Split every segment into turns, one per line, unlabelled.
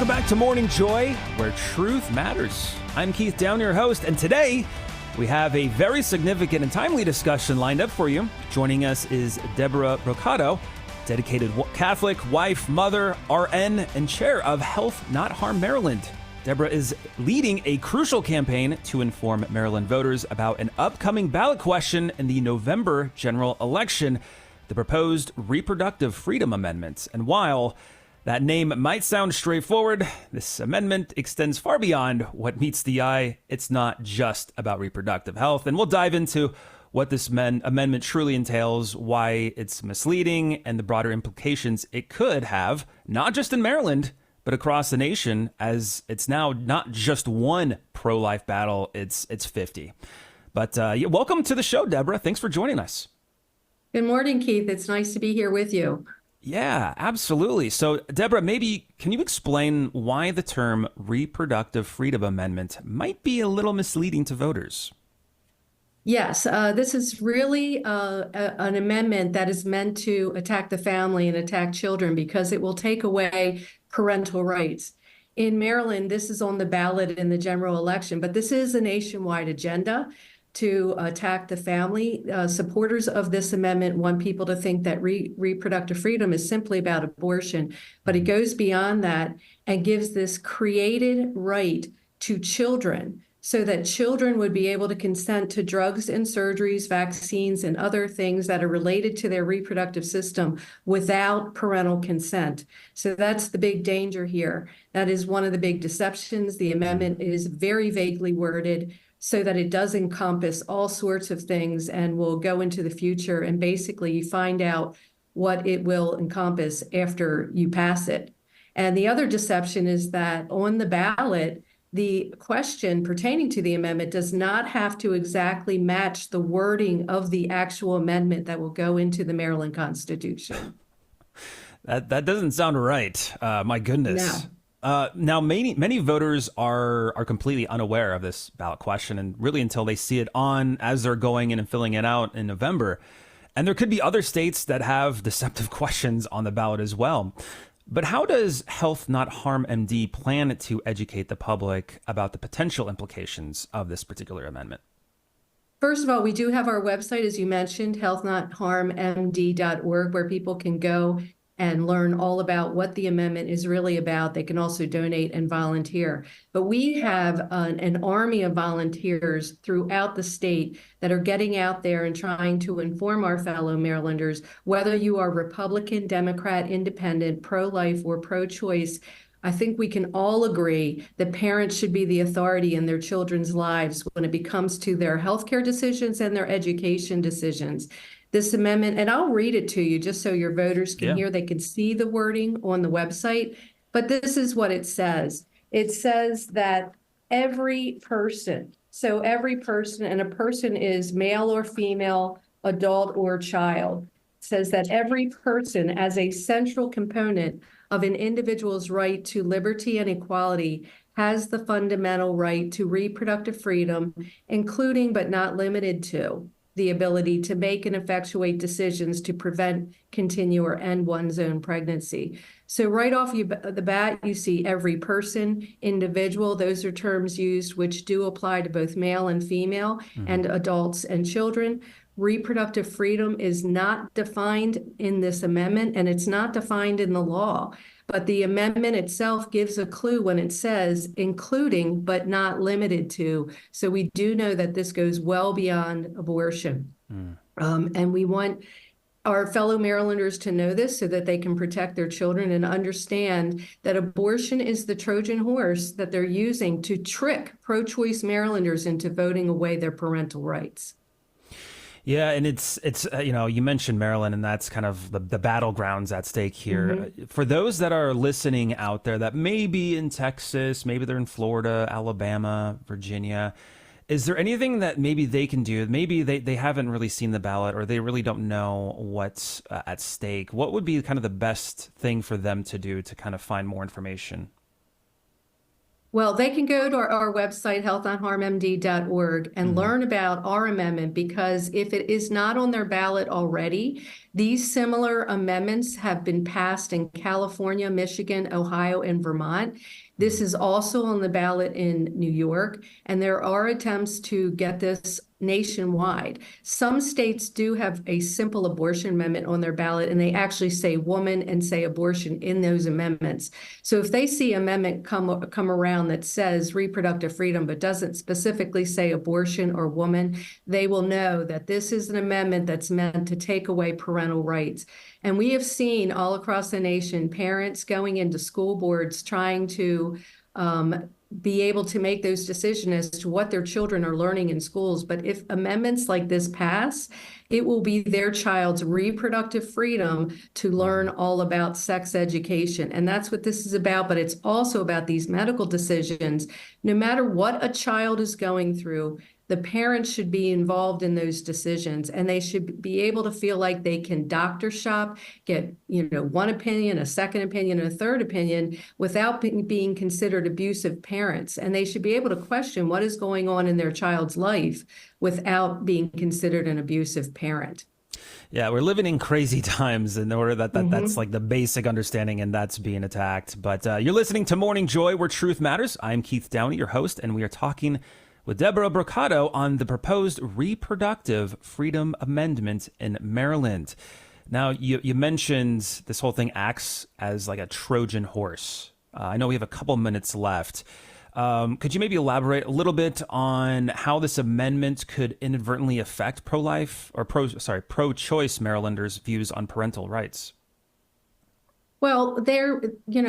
Welcome back to Morning Joy, where truth matters. I'm Keith Down, your host, and today we have a very significant and timely discussion lined up for you. Joining us is Deborah Brocato, dedicated Catholic, wife, mother, RN, and chair of Health Not Harm Maryland. Deborah is leading a crucial campaign to inform Maryland voters about an upcoming ballot question in the November general election, the proposed Reproductive Freedom Amendment. And while that name might sound straightforward, this amendment extends far beyond what meets the eye. It's not just about reproductive health. And we'll dive into what this amendment truly entails, why it's misleading, and the broader implications it could have, not just in Maryland, but across the nation, as it's now not just one pro-life battle, it's 50. But welcome to the show, Deborah. Thanks for joining us.
Good morning, Keith. It's nice to be here with you.
Yeah, absolutely. So, Deborah, maybe can you explain why the term Reproductive Freedom Amendment might be a little misleading to voters?
Yes, this is really an amendment that is meant to attack the family and attack children because it will take away parental rights. In Maryland, this is on the ballot in the general election, but this is a nationwide agenda to attack the family. Supporters of this amendment want people to think that reproductive freedom is simply about abortion, but it goes beyond that and gives this created right to children so that children would be able to consent to drugs and surgeries, vaccines, and other things that are related to their reproductive system without parental consent. So that's the big danger here. That is one of the big deceptions. The amendment is very vaguely worded so that it does encompass all sorts of things and will go into the future. And basically, you find out what it will encompass after you pass it. And the other deception is that on the ballot, the question pertaining to the amendment does not have to exactly match the wording of the actual amendment that will go into the Maryland Constitution.
That doesn't sound right. My goodness.
No.
Now, many voters are completely unaware of this ballot question, and really until they see it on as they're going in and filling it out in November. And there could be other states that have deceptive questions on the ballot as well. But how does Health Not Harm MD plan to educate the public about the potential implications of this particular amendment?
First of all, we do have our website, as you mentioned, healthnotharmmd.org, where people can go and learn all about what the amendment is really about. They can also donate and volunteer. But we have an army of volunteers throughout the state that are getting out there and trying to inform our fellow Marylanders, whether you are Republican, Democrat, Independent, pro-life, or pro-choice. I think we can all agree that parents should be the authority in their children's lives when it comes to their healthcare decisions and their education decisions. This amendment, and I'll read it to you just so your voters can hear, they can see the wording on the website, but this is what it says. It says that every person, so every person, and a person is male or female, adult or child, says that every person as a central component of an individual's right to liberty and equality has the fundamental right to reproductive freedom, including but not limited to the ability to make and effectuate decisions to prevent, continue, or end one's own pregnancy. So right off the bat, you see every person, individual. Those are terms used which do apply to both male and female and adults and children. Reproductive freedom is not defined in this amendment, and it's not defined in the law. But the amendment itself gives a clue when it says including but not limited to. So we do know that this goes well beyond abortion. And we want our fellow Marylanders to know this so that they can protect their children and understand that abortion is the Trojan horse that they're using to trick pro-choice Marylanders into voting away their parental rights.
Yeah, and it's you mentioned Maryland, and that's kind of the battlegrounds at stake here. For those that are listening out there that may be in Texas, maybe they're in Florida, Alabama, Virginia, is there anything that maybe they can do? Maybe they haven't really seen the ballot, or they really don't know what's at stake. What would be kind of the best thing for them to do to kind of find more information?
Well, they can go to our website, healthonharmmd.org, and
Hmm.
learn about our amendment, because if it is not on their ballot already, these similar amendments have been passed in California, Michigan, Ohio, and Vermont. This is also on the ballot in New York, and there are attempts to get this nationwide. Some states do have a simple abortion amendment on their ballot, and they actually say woman and say abortion in those amendments. So if they see amendment come around that says reproductive freedom but doesn't specifically say abortion or woman, they will know that this is an amendment that's meant to take away parental rights. And we have seen all across the nation parents going into school boards trying to be able to make those decisions as to what their children are learning in schools. But if amendments like this pass, it will be their child's reproductive freedom to learn all about sex education. And that's what this is about. But it's also about these medical decisions. No matter what a child is going through, the parents should be involved in those decisions, and they should be able to feel like they can doctor shop, get, one opinion, a second opinion, and a third opinion without being considered abusive parents. And they should be able to question what is going on in their child's life without being considered an abusive parent.
Yeah, we're living in crazy times in order that's
Mhm.
like the basic understanding, and that's being attacked. But you're listening to Morning Joy, where truth matters. I'm Keith Downey, your host, and we are talking with Deborah Brocato on the proposed Reproductive Freedom Amendment in Maryland. Now, you mentioned this whole thing acts as like a Trojan horse. I know we have a couple minutes left. Could you maybe elaborate a little bit on how this amendment could inadvertently affect pro-life or pro-choice Marylanders' views on parental rights?
Well,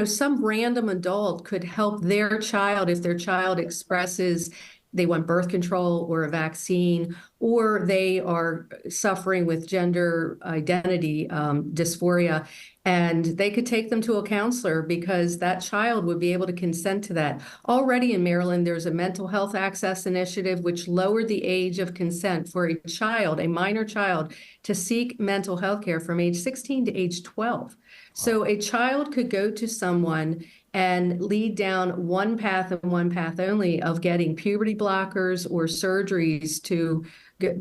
some random adult could help their child if their child expresses they want birth control or a vaccine, or they are suffering with gender identity dysphoria, and they could take them to a counselor because that child would be able to consent to that. Already in Maryland, there's a mental health access initiative which lowered the age of consent for a child, a minor child, to seek mental health care from age 16 to age 12. So a child could go to someone and lead down one path and one path only of getting puberty blockers or surgeries to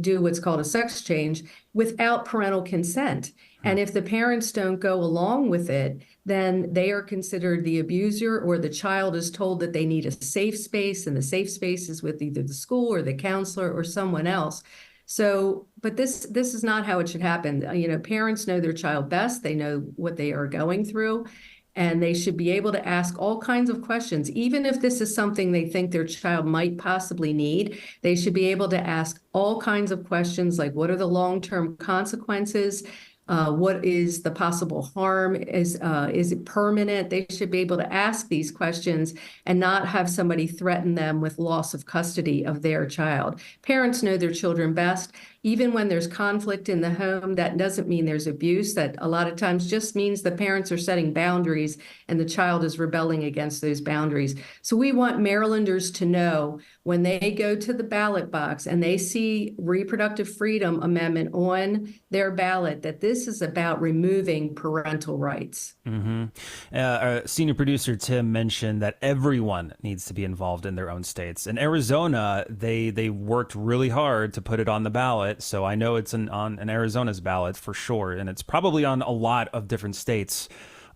do what's called a sex change without parental consent. And if the parents don't go along with it, then they are considered the abuser, or the child is told that they need a safe space, and the safe space is with either the school or the counselor or someone else. So, but this is not how it should happen. Parents know their child best. They know what they are going through, and they should be able to ask all kinds of questions. Even if this is something they think their child might possibly need, they should be able to ask all kinds of questions like, what are the long-term consequences? What is the possible harm? Is it permanent? They should be able to ask these questions and not have somebody threaten them with loss of custody of their child. Parents know their children best. Even when there's conflict in the home, that doesn't mean there's abuse. That a lot of times just means the parents are setting boundaries and the child is rebelling against those boundaries. So we want Marylanders to know when they go to the ballot box and they see Reproductive Freedom Amendment on their ballot, that this is about removing parental rights.
Mm-hmm. Our senior producer Tim mentioned that everyone needs to be involved in their own states. In Arizona, they worked really hard to put it on the ballot, so I know it's on Arizona's ballot for sure, and it's probably on a lot of different states.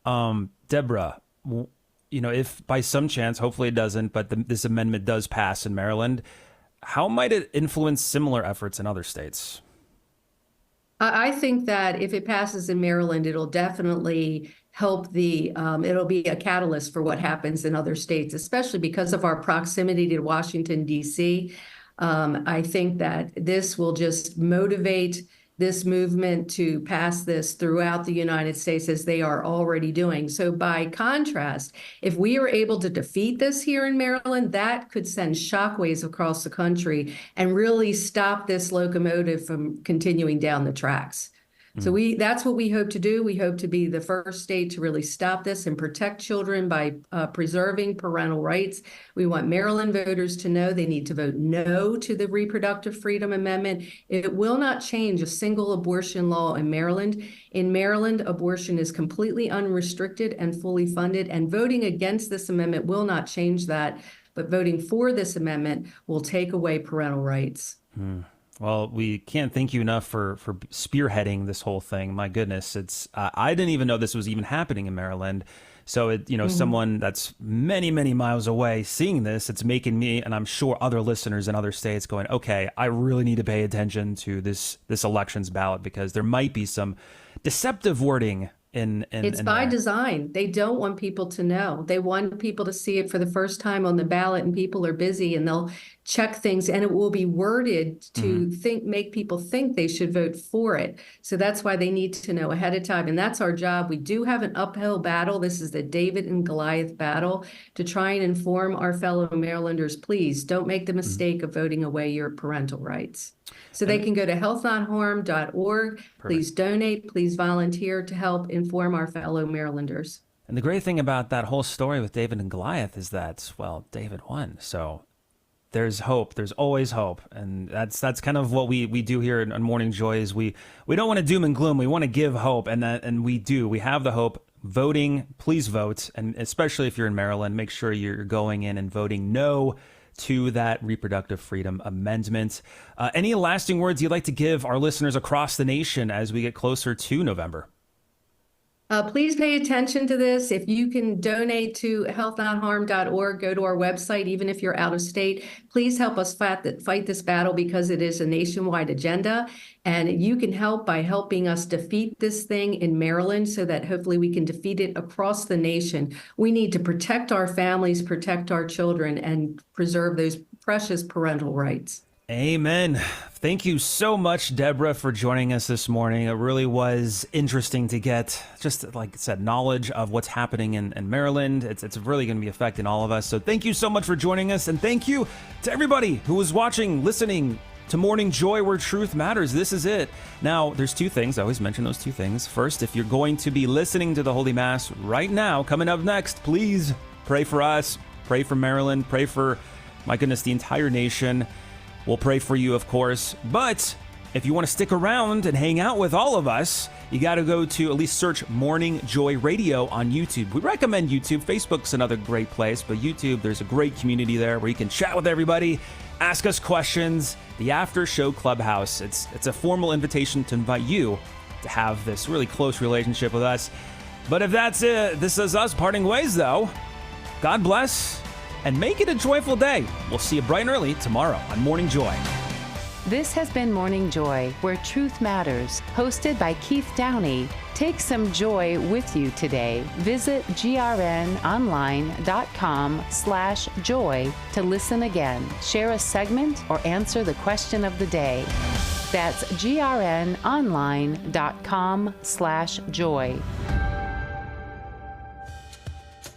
Deborah, if by some chance, hopefully it doesn't, but this amendment does pass in Maryland, how might it influence similar efforts in other states?
I think that if it passes in Maryland, it'll definitely help it'll be a catalyst for what happens in other states, especially because of our proximity to Washington, D.C. I think that this will just motivate this movement to pass this throughout the United States as they are already doing. So by contrast, if we are able to defeat this here in Maryland, that could send shockwaves across the country and really stop this locomotive from continuing down the tracks. So that's what we hope to do. We hope to be the first state to really stop this and protect children by preserving parental rights. We want Maryland voters to know they need to vote no to the Reproductive Freedom Amendment. It will not change a single abortion law in Maryland. In Maryland, abortion is completely unrestricted and fully funded, and voting against this amendment will not change that. But voting for this amendment will take away parental rights.
Well, we can't thank you enough for spearheading this whole thing. My goodness, it's I didn't even know this was even happening in Maryland. So someone that's many, many miles away seeing this, it's making me, and I'm sure other listeners in other states, going, okay, I really need to pay attention to this elections ballot, because there might be some deceptive wording
It's by design. They don't want people to know. They want people to see it for the first time on the ballot, and people are busy and they'll check things, and it will be worded to make people think they should vote for it. So that's why they need to know ahead of time. And that's our job. We do have an uphill battle. This is the David and Goliath battle to try and inform our fellow Marylanders. Please don't make the mistake of voting away your parental rights. So they can go to healthnotharm.org. Please donate, please volunteer to help inform our fellow Marylanders.
And the great thing about that whole story with David and Goliath is that, well, David won. So there's hope. There's always hope. And that's kind of what we do here on Morning Joy is we don't want to doom and gloom. We want to give hope. And we do. We have the hope. Voting, please vote. And especially if you're in Maryland, make sure you're going in and voting no to that Reproductive Freedom Amendment. Any lasting words you'd like to give our listeners across the nation as we get closer to November?
Please pay attention to this. If you can donate to healthnotharm.org, go to our website, even if you're out of state. Please help us fight this battle, because it is a nationwide agenda. And you can help by helping us defeat this thing in Maryland so that hopefully we can defeat it across the nation. We need to protect our families, protect our children, and preserve those precious parental rights.
Amen. Thank you so much, Deborah, for joining us this morning. It really was interesting to get, just like I said, knowledge of what's happening in Maryland. It's really going to be affecting all of us. So thank you so much for joining us. And thank you to everybody who was watching, listening to Morning Joy, where truth matters. This is it. Now, there's two things. I always mention those two things. First, if you're going to be listening to the Holy Mass right now, coming up next, please pray for us, pray for Maryland, pray for, my goodness, the entire nation. We'll pray for you, of course. But if you want to stick around and hang out with all of us, you got to go to at least search Morning Joy Radio on YouTube. We recommend YouTube. Facebook's another great place, but YouTube, there's a great community there where you can chat with everybody, ask us questions. The After Show Clubhouse. It's a formal invitation to invite you to have this really close relationship with us. But if that's it, this is us parting ways, though. God bless. And make it a joyful day. We'll see you bright and early tomorrow on Morning Joy.
This has been Morning Joy, where truth matters, hosted by Keith Downey. Take some joy with you today. Visit grnonline.com/joy to listen again, share a segment, or answer the question of the day. That's grnonline.com/joy.